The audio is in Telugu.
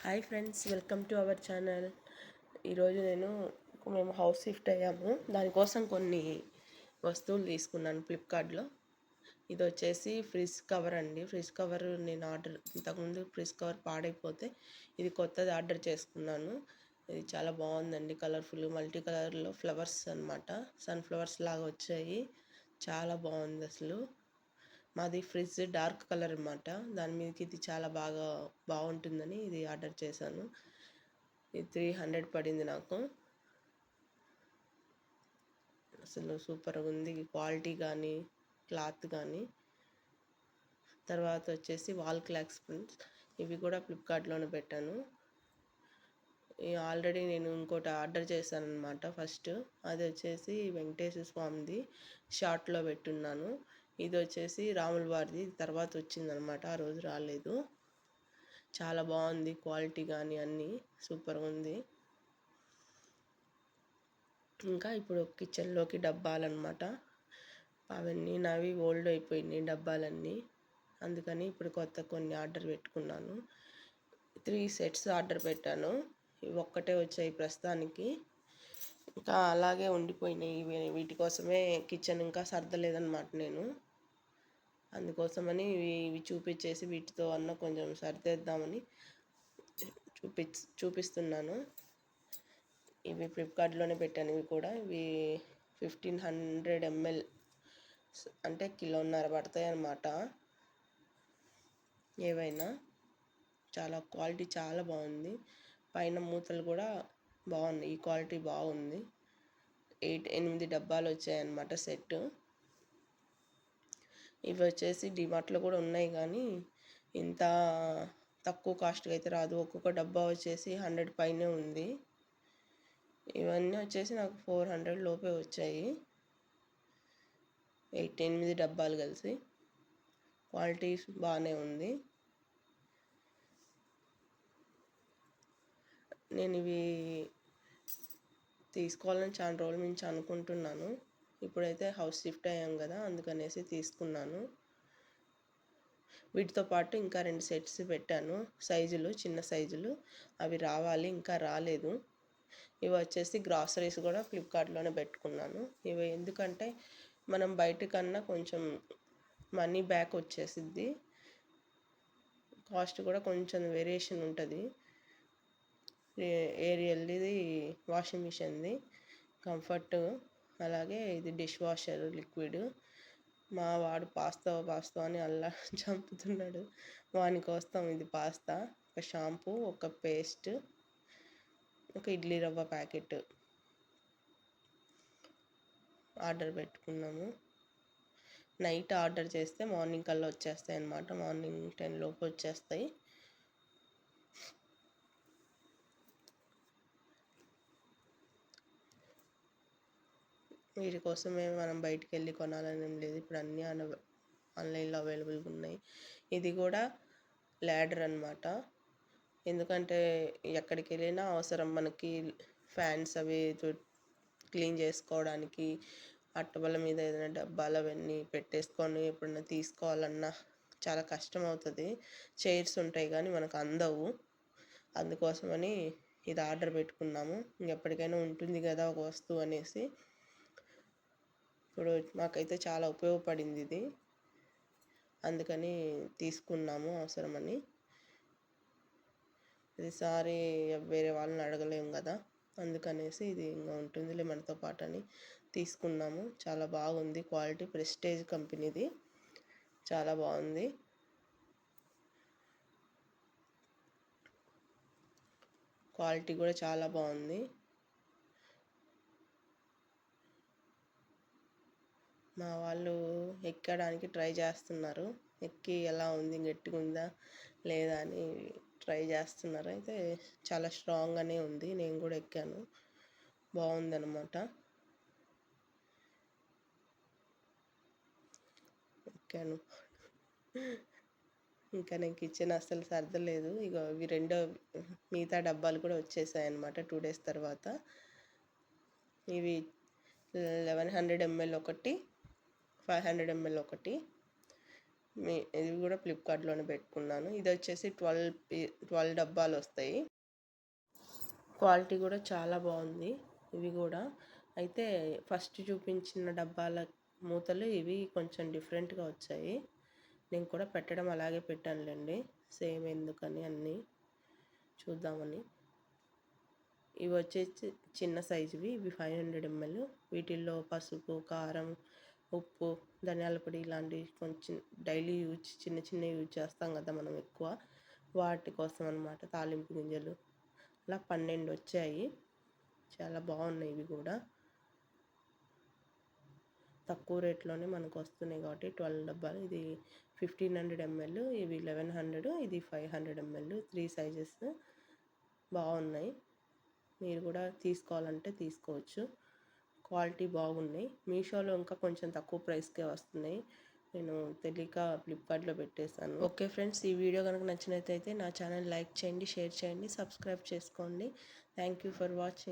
Hi friends, welcome to our channel. ఈరోజు మేము హౌస్ షిఫ్ట్ అయ్యాము. దానికోసం కొన్ని వస్తువులు తీసుకున్నాను ఫ్లిప్కార్ట్లో. ఇది వచ్చేసి ఫ్రిడ్జ్ కవర్ అండి. ఫ్రిడ్జ్ కవర్ నేను ఇంతకుముందు ఫ్రిడ్జ్ కవర్ పాడైపోతే ఇది కొత్తది ఆర్డర్ చేసుకున్నాను. ఇది చాలా బాగుందండి. కలర్ఫుల్ మల్టీ కలర్లో ఫ్లవర్స్ అనమాట, సన్ఫ్లవర్స్ లాగా వచ్చాయి. చాలా బాగుంది అసలు. మాది ఫ్రిడ్జ్ డార్క్ కలర్ అనమాట. దాని మీదకి ఇది చాలా బాగుంటుందని ఇది ఆర్డర్ చేశాను. ఇది 300 పడింది నాకు. అసలు సూపర్గా ఉంది క్వాలిటీ కానీ క్లాత్ కానీ. తర్వాత వచ్చేసి వాల్ క్లాక్స్ ఫ్రెండ్స్, ఇవి కూడా ఫ్లిప్కార్ట్లోనే పెట్టాను. ఆల్రెడీ నేను ఇంకోటి ఆర్డర్ చేశాను అనమాట. ఫస్ట్ అది వచ్చేసి వెంకటేశ్వర స్వామిది షార్ట్లో పెట్టున్నాను. ఇది వచ్చేసి రాముల వారిది తర్వాత వచ్చిందనమాట, ఆ రోజు రాలేదు. చాలా బాగుంది క్వాలిటీ కానీ అన్నీ సూపర్గా ఉంది. ఇంకా ఇప్పుడు కిచెన్లోకి డబ్బాలన్నమాట. అవన్నీ నావి ఓల్డ్ అయిపోయినాయి డబ్బాలన్నీ. అందుకని ఇప్పుడు కొత్త కొన్ని ఆర్డర్ పెట్టుకున్నాను. 3 సెట్స్ ఆర్డర్ పెట్టాను. ఇవి ఒక్కటే వచ్చాయి ప్రస్తుతానికి. ఇంకా అలాగే ఉండిపోయినాయి. వీటి కోసమే కిచెన్ ఇంకా సర్దలేదన్నమాట నేను. అందుకోసమని ఇవి చూపించేసి వీటితో కొంచెం సర్దేద్దామని చూపిస్తున్నాను. ఇవి ఫ్లిప్కార్ట్లోనే పెట్టాను. ఇవి కూడా 1500 ml అంటే 1.5 కిలో పడతాయి అన్నమాట. ఏవైనా చాలా క్వాలిటీ చాలా బాగుంది. పైన మూతలు కూడా బాగున్నాయి. ఈ క్వాలిటీ బాగుంది. 8 డబ్బాలు వచ్చాయన్నమాట సెట్. ఇవి వచ్చేసి డిమార్ట్లో కూడా ఉన్నాయి కానీ ఇంత తక్కువ కాస్ట్గా అయితే రాదు. ఒక్కొక్క డబ్బా వచ్చేసి 100 పైనే ఉంది. ఇవన్నీ వచ్చేసి నాకు 400 లోపే వచ్చాయి. 8 డబ్బాలు కలిసి. క్వాలిటీ బాగానే ఉంది. నేను ఇవి తీసుకోవాలని చాలా రోజుల నుంచి అనుకుంటున్నాను. ఇప్పుడైతే హౌస్ షిఫ్ట్ అయ్యాం కదా, అందుకనేసి తీసుకున్నాను. వీటితో పాటు ఇంకా 2 సెట్స్ పెట్టాను, సైజులు చిన్న సైజులు. అవి రావాలి, ఇంకా రాలేదు. ఇవి వచ్చేసి గ్రాసరీస్ కూడా ఫ్లిప్కార్ట్లోనే పెట్టుకున్నాను. ఇవి ఎందుకంటే మనం బయట కన్నా కొంచెం మనీ బ్యాక్ వచ్చేసిద్ది. కాస్ట్ కూడా కొంచెం వేరియేషన్ ఉంటుంది. ఏరియల్ది వాషింగ్ మిషన్ది కంఫర్ట్, అలాగే ఇది డిష్ వాషర్ లిక్విడ్. మా వాడు పాస్తా అని అల్లా చంపుతున్నాడు. వాని కోసం ఇది పాస్తా, ఒక షాంపూ, ఒక పేస్ట్, ఒక ఇడ్లీ రవ్వ ప్యాకెట్ ఆర్డర్ పెట్టుకున్నాము. నైట్ ఆర్డర్ చేస్తే మార్నింగ్ కల్లా వచ్చేస్తాయి అన్నమాట. మార్నింగ్ 10 లోపు వచ్చేస్తాయి. వీటి కోసమే మనం బయటికి వెళ్ళి కొనాలని ఏం లేదు. ఇప్పుడు అన్నీ ఆన్లైన్లో అవైలబుల్గా ఉన్నాయి. ఇది కూడా ల్యాడర్ అనమాట. ఎందుకంటే ఎక్కడికి వెళ్ళినా అవసరం మనకి. ఫ్యాన్స్ అవి క్లీన్ చేసుకోవడానికి, అట్టబల మీద ఏదైనా డబ్బాలు అవన్నీ పెట్టేసుకొని ఎప్పుడైనా తీసుకోవాలన్నా చాలా కష్టం అవుతుంది. చైర్స్ ఉంటాయి కానీ మనకు అందవు. అందుకోసమని ఇది ఆర్డర్ పెట్టుకున్నాము. ఇంకెప్పటికైనా ఉంటుంది కదా ఒక వస్తువు అనేసి. ఇప్పుడు మాకైతే చాలా ఉపయోగపడింది ఇది, అందుకని తీసుకున్నాము అవసరమని. ఈసారి వేరే వాళ్ళని అడగలేము కదా, అందుకనేసి ఇది ఇంకా ఉంటుందిలే మనతో పాటు అని తీసుకున్నాము. చాలా బాగుంది క్వాలిటీ. ప్రెస్టేజ్ కంపెనీది, చాలా బాగుంది. క్వాలిటీ కూడా చాలా బాగుంది. మా వాళ్ళు ఎక్కడానికి ట్రై చేస్తున్నారు. ఎక్కి ఎలా ఉంది, గట్టిగా ఉందా లేదా అని ట్రై చేస్తున్నారు. అయితే చాలా స్ట్రాంగ్గానే ఉంది. నేను కూడా ఎక్కాను, బాగుందన్నమాట. ఎక్కాను. ఇంకా నేను కిచెన్ అస్సలు సర్దలేదు. ఇక ఇవి మిగతా డబ్బాలు కూడా వచ్చేసాయి అన్నమాట 2 days తర్వాత. ఇవి 1100 ml ఒకటి, 500 ml ఒకటి. ఇది కూడా ఫ్లిప్కార్ట్లోనే పెట్టుకున్నాను. ఇది వచ్చేసి 12 డబ్బాలు వస్తాయి. క్వాలిటీ కూడా చాలా బాగుంది. ఇవి కూడా అయితే ఫస్ట్ చూపించిన డబ్బాల మూతలు ఇవి కొంచెం డిఫరెంట్గా వచ్చాయి. నేను కూడా పెట్టడం అలాగే పెట్టానులేండి, సేమ్ ఎందుకని అన్నీ చూద్దామని. ఇవి వచ్చేసి చిన్న సైజువి, ఇవి 500 ml. వీటిల్లో పసుపు, కారం, ఉప్పు, ధనియాల పొడి ఇలాంటివి కొంచెం డైలీ చిన్న యూజ్ చేస్తాం కదా మనం ఎక్కువ, వాటి కోసం అనమాట. తాలింపు గింజలు అలా 12 వచ్చాయి. చాలా బాగున్నాయి. ఇవి కూడా తక్కువ రేట్లోనే మనకు వస్తున్నాయి కాబట్టి 12 డబ్బాలు. ఇది 1500 ml, ఇవి 1100, ఇది 500 ml. 3 సైజెస్ బాగున్నాయి. మీరు కూడా తీసుకోవాలంటే తీసుకోవచ్చు. క్వాలిటీ బాగున్నాయి. మీషోలో ఇంకా కొంచెం తక్కువ ప్రైస్కే వస్తున్నాయి. నేను తెలియక ఫ్లిప్కార్ట్లో పెట్టేశాను. ఓకే ఫ్రెండ్స్, ఈ వీడియో కనుక నచ్చినట్లయితే నా ఛానల్ లైక్ చేయండి, షేర్ చేయండి, సబ్స్క్రైబ్ చేసుకోండి. Thank you for watching.